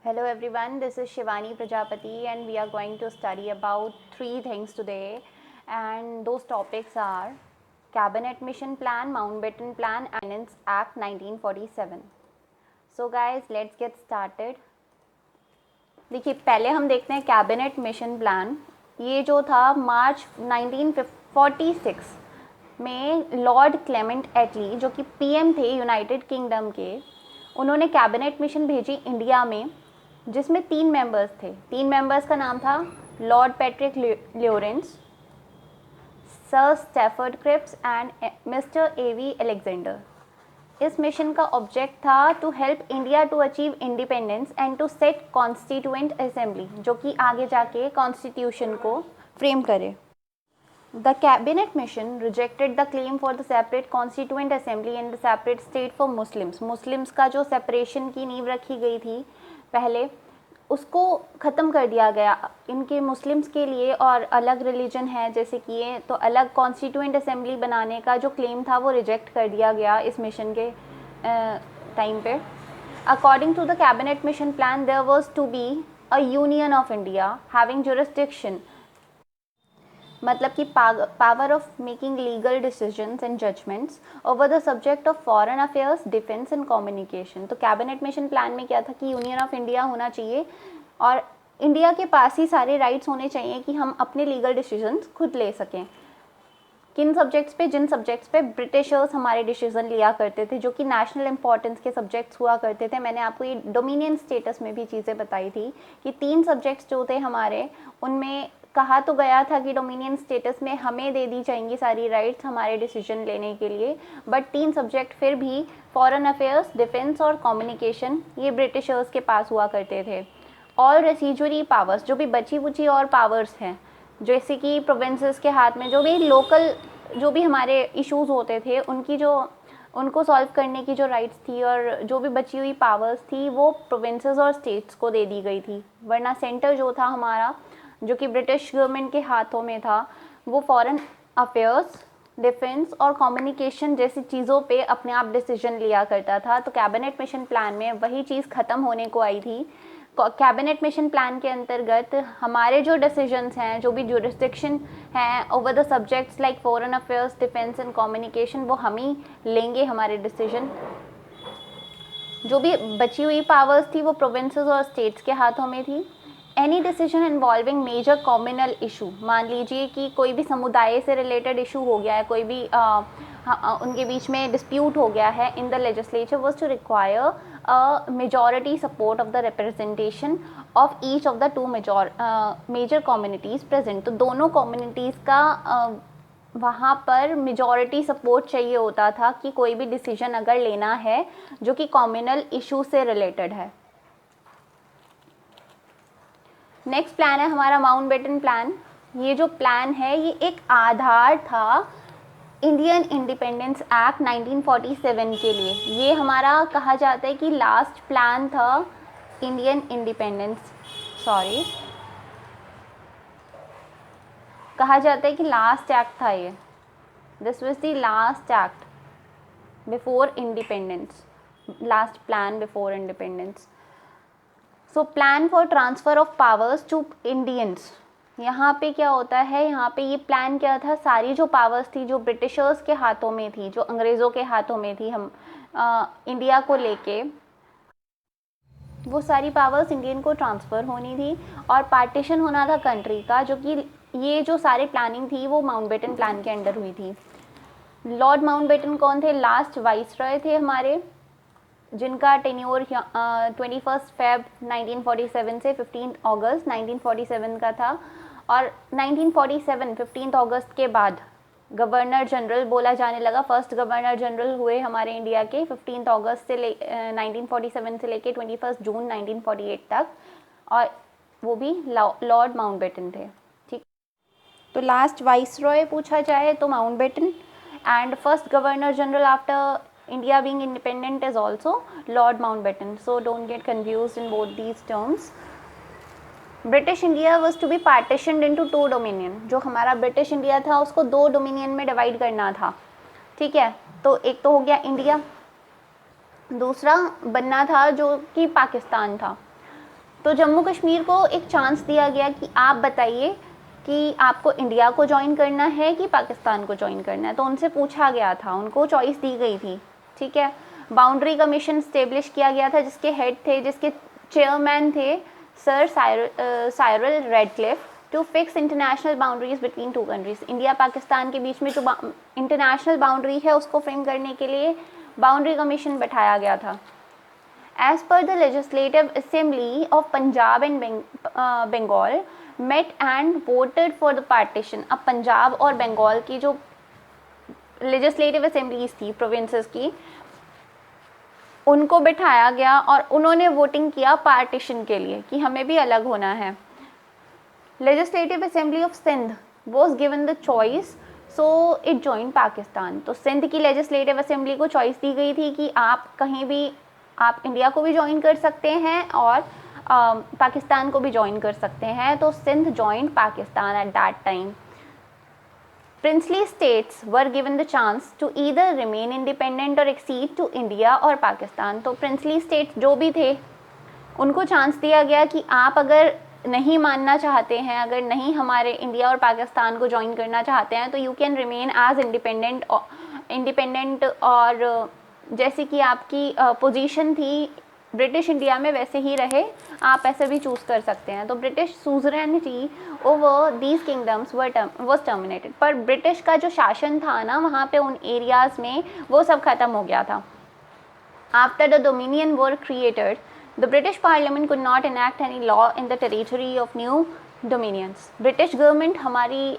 Hello everyone, this is Shivani Prajapati and we are going to study about three things today, and those topics are Cabinet Mission Plan, Mountbatten Plan and Independence Act 1947. So guys, let's get started. देखिए, पहले हम देखते हैं cabinet mission plan. ये जो था मार्च 1946 में Lord Clement एटली, जो कि पीएम थे यूनाइटेड किंगडम के, उन्होंने कैबिनेट मिशन भेजी इंडिया में, जिसमें 3 मेंबर्स थे। 3 मेंबर्स का नाम था lord Patrick Lawrence, sir Stafford Cripps and mister A V Alexander. इस मिशन का ऑब्जेक्ट था to help India to achieve independence and to set constituent assembly, जो कि आगे जाके कॉन्स्टिट्यूशन को फ्रेम करे। The cabinet mission rejected the claim for the separate constituent assembly and the separate state for Muslims. Muslims का जो separation की नींव रखी गई थी पहले, उसको ख़त्म कर दिया गया। इनके मुस्लिम्स के लिए और अलग रिलीजन है जैसे कि ये, तो अलग कॉन्स्टिट्यूएंट असेंबली बनाने का जो क्लेम था वो रिजेक्ट कर दिया गया इस मिशन के टाइम पे। According to the cabinet mission plan, there was to be a union of India having jurisdiction, मतलब कि power of making legal decisions and judgments over the subject of foreign affairs, defence and communication. तो cabinet mission plan में क्या था कि union of India होना चाहिए और इंडिया के पास ही सारे राइट्स होने चाहिए कि हम अपने लीगल डिसीजंस खुद ले सकें। किन सब्जेक्ट्स पे? जिन सब्जेक्ट्स पे ब्रिटिशर्स हमारे डिसीजन लिया करते थे, जो कि नेशनल इंपॉर्टेंस के सब्जेक्ट्स हुआ करते थे। मैंने आपको ये डोमिनियन स्टेटस में भी चीज़ें बताई थी कि 3 सब्जेक्ट्स जो थे हमारे, उनमें कहा तो गया था कि डोमिनियन स्टेटस में हमें दे दी जाएंगी सारी राइट्स हमारे डिसीजन लेने के लिए, बट 3 सब्जेक्ट फिर भी फॉरेन अफेयर्स, डिफेंस और कम्युनिकेशन, ये ब्रिटिशर्स के पास हुआ करते थे। और रेसिजुअरी पावर्स, जो भी बची बुची और पावर्स हैं, जैसे कि प्रोविंसेस के हाथ में जो भी लोकल जो भी हमारे इश्यूज होते थे, उनको सॉल्व करने की जो राइट्स थी और जो भी बची हुई पावर्स थी, वो प्रोविंसेस और स्टेट्स को दे दी गई थी। वरना सेंटर जो था हमारा, जो कि ब्रिटिश गवर्नमेंट के हाथों में था, वो फॉरेन अफेयर्स, डिफेंस और कम्युनिकेशन जैसी चीज़ों पे अपने आप डिसीजन लिया करता था। तो कैबिनेट मिशन प्लान में वही चीज़ ख़त्म होने को आई थी। कैबिनेट मिशन प्लान के अंतर्गत हमारे जो डिसीजंस हैं, जो भी जुरिस्डिक्शन हैं over the subjects like foreign affairs, defence and communication, वो हम ही लेंगे हमारे डिसीजन। जो भी बची हुई पावर्स थी वो प्रोविंसेस और स्टेट्स के हाथों में थी। Any decision involving major communal issue, मान लीजिए कि कोई भी समुदाय से रिलेटेड इशू हो गया है, कोई भी उनके बीच में डिस्प्यूट हो गया है in the legislature, was to require a majority support of the representation of each of the 2 major communities present. तो दोनों कम्युनिटीज़ का वहाँ पर मेजॉरिटी सपोर्ट चाहिए होता था कि कोई भी डिसीजन अगर लेना है जो कि कम्युनल इशू से रिलेटेड है। नेक्स्ट प्लान है हमारा माउंटबेटन प्लान। ये जो प्लान है ये एक आधार था इंडियन इंडिपेंडेंस एक्ट 1947 के लिए। ये हमारा कहा जाता है कि लास्ट प्लान था इंडियन इंडिपेंडेंस, कहा जाता है कि लास्ट एक्ट था ये। This was the last act before independence, last plan before independence. So plan for transfer of powers to Indians. यहाँ पे क्या होता है, यहाँ पे ये प्लान क्या था, सारी जो पावर्स थी जो ब्रिटिशर्स के हाथों में थी, जो अंग्रेज़ों के हाथों में थी, हम इंडिया को लेके, वो सारी पावर्स इंडियन को ट्रांसफ़र होनी थी और पार्टीशन होना था कंट्री का, जो कि ये जो सारी प्लानिंग थी वो माउंटबेटन प्लान के अंडर हुई थी। लॉर्ड माउंटबेटन कौन थे? लास्ट वाइसरॉय थे हमारे, जिनका टेन्योर 21 फेब 1947 से 15 अगस्त 1947 का था। और 1947 15 अगस्त के बाद गवर्नर जनरल बोला जाने लगा। फर्स्ट गवर्नर जनरल हुए हमारे इंडिया के 15 अगस्त से 1947 से लेके 21 जून 1948 तक, और वो भी लॉर्ड माउंटबेटन थे। ठीक, तो लास्ट वाइसरॉय पूछा जाए तो Mountbatten, and first governor general after India being independent is also Lord Mountbatten. So don't get confused in both these terms. British India was to be partitioned into 2 dominion. जो हमारा British India था उसको 2 dominion में divide करना था। ठीक है, तो एक तो हो गया इंडिया, दूसरा बनना था जो कि पाकिस्तान था। तो जम्मू कश्मीर को एक चांस दिया गया कि आप बताइए कि आपको इंडिया को ज्वाइन करना है कि पाकिस्तान को ज्वाइन करना है। तो उनसे पूछा गया था, उनको चॉइस दी गई थी, ठीक है। बाउंड्री कमीशन स्टेब्लिश किया गया था जिसके हेड थे, जिसके चेयरमैन थे sir Cyril Radcliffe, to fix international boundaries between two countries. India Pakistan के बीच में जो इंटरनेशनल बाउंड्री है उसको फ्रेम करने के लिए बाउंड्री कमीशन बैठाया गया था। As per the Legislative Assembly of Punjab and Bengal met and voted for the partition। अब पंजाब और बंगाल की जो लेजिस्लेटिव असेंबलीज थी प्रोविंसेस की, उनको बिठाया गया और उन्होंने वोटिंग किया पार्टीशन के लिए कि हमें भी अलग होना है। Legislative assembly of Sindh was given the choice, so it join Pakistan. तो सिंध की लेजिस्लेटिव असेंबली को चॉइस दी गई थी कि आप कहीं भी, आप इंडिया को भी ज्वाइन कर सकते हैं और पाकिस्तान को भी ज्वाइन कर सकते हैं। तो Sindh joined Pakistan at that time. Princely states were given the chance to either remain independent or accede to India or Pakistan. तो प्रिंसली स्टेट्स जो भी थे उनको चांस दिया गया कि आप अगर नहीं मानना चाहते हैं, अगर नहीं हमारे इंडिया और पाकिस्तान को ज्वाइन करना चाहते हैं, तो you can remain as independent और जैसे कि आपकी पोजीशन थी ब्रिटिश इंडिया में वैसे ही रहे, आप ऐसे भी चूज़ कर सकते हैं। तो British suzerainty over these kingdoms was terminated. पर ब्रिटिश का जो शासन था ना वहाँ पे उन एरियाज़ में, वो सब ख़त्म हो गया था। After the dominion were created, the British parliament could not enact any law in the territory of new dominions. British government हमारी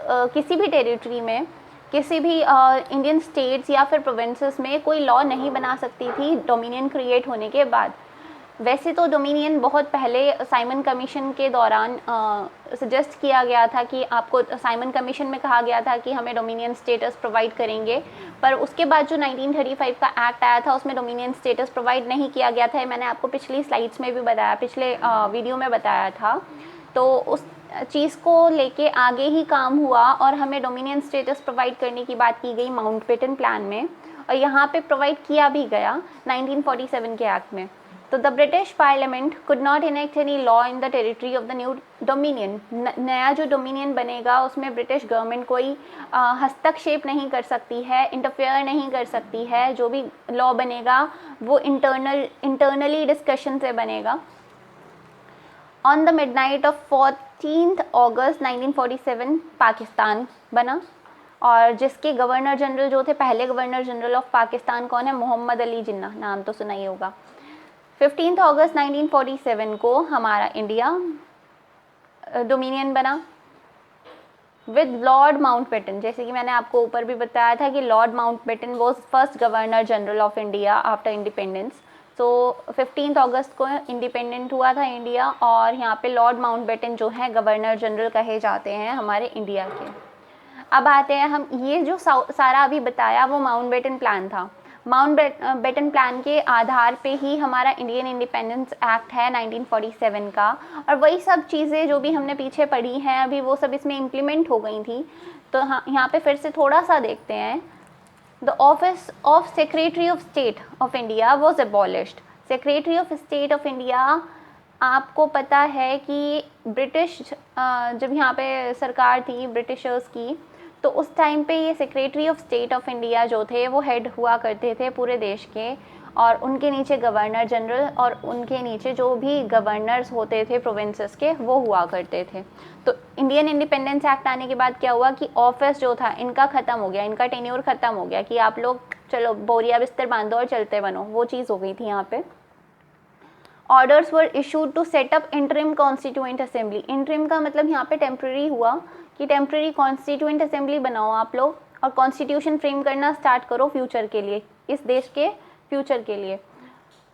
किसी भी टेरिटरी में, किसी भी इंडियन स्टेट्स या फिर प्रोविंसेस में कोई लॉ नहीं बना सकती थी डोमिनियन क्रिएट होने के बाद। वैसे तो डोमिनियन बहुत पहले साइमन कमीशन के दौरान सजेस्ट किया गया था कि आपको, साइमन कमीशन में कहा गया था कि हमें डोमिनियन स्टेटस प्रोवाइड करेंगे, पर उसके बाद जो 1935 का एक्ट आया था उसमें डोमिनियन स्टेटस प्रोवाइड नहीं किया गया था। मैंने आपको पिछली स्लाइड्स में भी बताया, पिछले वीडियो में बताया था। तो उस चीज़ को लेके आगे ही काम हुआ और हमें डोमिनियन स्टेटस प्रोवाइड करने की बात की गई माउंटबेटन प्लान में, और यहाँ पे प्रोवाइड किया भी गया 1947 के एक्ट में। तो the British parliament could not enact any law in the territory of the new dominion. नया जो डोमिनियन बनेगा उसमें ब्रिटिश गवर्नमेंट कोई हस्तक्षेप नहीं कर सकती है, इंटरफेयर नहीं कर सकती है। जो भी लॉ बनेगा वो इंटरनली डिस्कशन से बनेगा। ऑन द मिडनाइट ऑफ 14 अगस्त 1947 पाकिस्तान बना, और जिसके गवर्नर जनरल जो थे, पहले गवर्नर जनरल ऑफ पाकिस्तान कौन है? मोहम्मद अली जिन्ना, नाम तो सुना ही होगा। 15 अगस्त 1947 को हमारा इंडिया डोमिनियन बना विद लॉर्ड माउंटबेटन। जैसे कि मैंने आपको ऊपर भी बताया था कि Lord Mountbatten was first governor general of India after independence. तो 15 अगस्त को इंडिपेंडेंट हुआ था इंडिया, और यहाँ पे लॉर्ड माउंटबेटन जो है गवर्नर जनरल कहे जाते हैं हमारे इंडिया के। अब आते हैं हम, ये जो सारा अभी बताया वो माउंटबेटन प्लान था। माउंटबेटन प्लान के आधार पे ही हमारा इंडियन इंडिपेंडेंस एक्ट है 1947 का, और वही सब चीज़ें जो भी हमने पीछे पढ़ी हैं अभी वो सब इसमें इम्प्लीमेंट हो गई थी। तो हाँ, यहाँ पे फिर से थोड़ा सा देखते हैं। The office of Secretary of State of India was abolished। Secretary of State of India, आपको पता है कि ब्रिटिश जब यहाँ पे सरकार थी ब्रिटिशर्स की, तो उस टाइम पे ये secretary of state of India जो थे वो हेड हुआ करते थे पूरे देश के, और उनके नीचे गवर्नर जनरल और उनके नीचे जो भी गवर्नर्स होते थे प्रोविंसेस के वो हुआ करते थे। तो इंडियन इंडिपेंडेंस एक्ट आने के बाद क्या हुआ कि ऑफिस जो था इनका ख़त्म हो गया, इनका टेन्योर ख़त्म हो गया कि आप लोग चलो बोरिया बिस्तर बांधो और चलते बनो, वो चीज़ हो गई थी यहाँ पे। Orders were issued to set up interim constituent assembly. Interim का मतलब यहाँ पे टेम्प्रेरी हुआ कि टेम्प्रेरी कॉन्स्टिट्यूएंट असेंबली बनाओ आप लोग, और कॉन्स्टिट्यूशन फ्रेम करना स्टार्ट करो फ्यूचर के लिए, इस देश के फ्यूचर के लिए।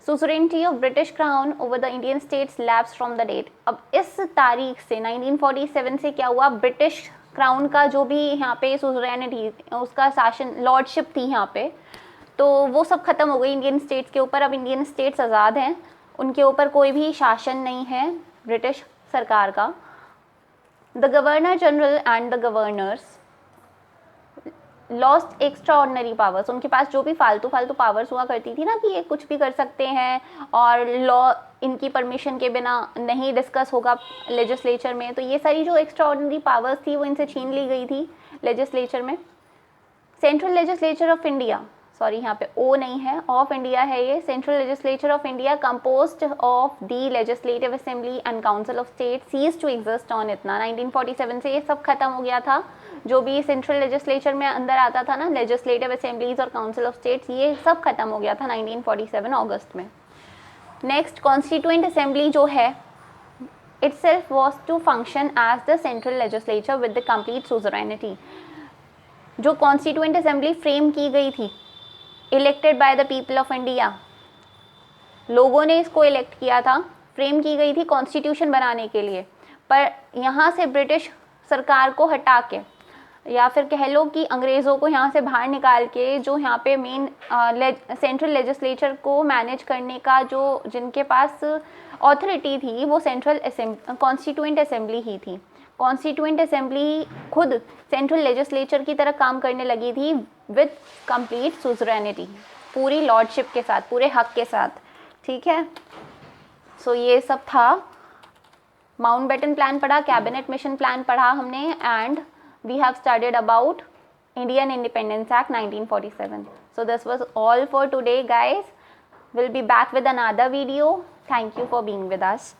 Suzerainty of British crown over the Indian states lapse from the date. अब इस तारीख से 1947 से क्या हुआ, ब्रिटिश क्राउन का जो भी यहाँ पे सुसरेनिटी, उसका शासन, लॉर्डशिप थी यहाँ पे, तो वो सब खत्म हो गई इंडियन स्टेट्स के ऊपर। अब इंडियन स्टेट्स आज़ाद हैं, उनके ऊपर कोई भी शासन नहीं है ब्रिटिश सरकार का। The governor general and the governors lost extra ordinary powers, उनके पास जो भी फालतू पावर्स हुआ करती थी ना कि ये कुछ भी कर सकते हैं और लॉ इनकी परमिशन के बिना नहीं डिस्कस होगा लेजिस्लेचर में, तो ये सारी जो एक्स्ट्रा ऑर्डिनरी पावर्स थी वो इनसे छीन ली गई थी लेजिस्लेचर में। Central legislature of India, sorry यहाँ पे ओ नहीं है, ऑफ इंडिया है ये, central legislature of India composed of the legislative assembly and council of state cease to exist on इतना 1947 से ये सब खत्म हो गया था। जो भी सेंट्रल लेजिस्लेचर में अंदर आता था ना, लेजिस्लेटिव असेंबलीज और काउंसिल ऑफ स्टेट्स, ये सब खत्म हो गया था 1947 अगस्त में। नेक्स्ट, कॉन्स्टिट्यूएंट असेंबली जो है itself was to function as the central legislature with the complete suzerainty। जो कॉन्स्टिट्यूएंट असेंबली फ्रेम की गई थी, elected by the people of India, लोगों ने इसको इलेक्ट किया था, फ्रेम की गई थी कॉन्स्टिट्यूशन बनाने के लिए, पर यहाँ से ब्रिटिश सरकार को हटा के या फिर कह लो कि अंग्रेज़ों को यहाँ से बाहर निकाल के जो यहाँ पे मेन सेंट्रल लेजिस्लेचर को मैनेज करने का जो जिनके पास अथॉरिटी थी वो सेंट्रल कॉन्स्टिट्यूएंट असेंबली ही थी। कॉन्स्टिट्यूएंट असेंबली खुद सेंट्रल लेजिस्लेचर की तरह काम करने लगी थी विद कंप्लीट सुजरैनिटी, पूरी लॉर्डशिप के साथ, पूरे हक के साथ, ठीक है। सो ये सब था, माउंटबेटन प्लान पढ़ा, कैबिनेट मिशन प्लान पढ़ा हमने, and we have studied about Indian Independence Act 1947. So this was all for today, guys. We'll be back with another video. Thank you for being with us.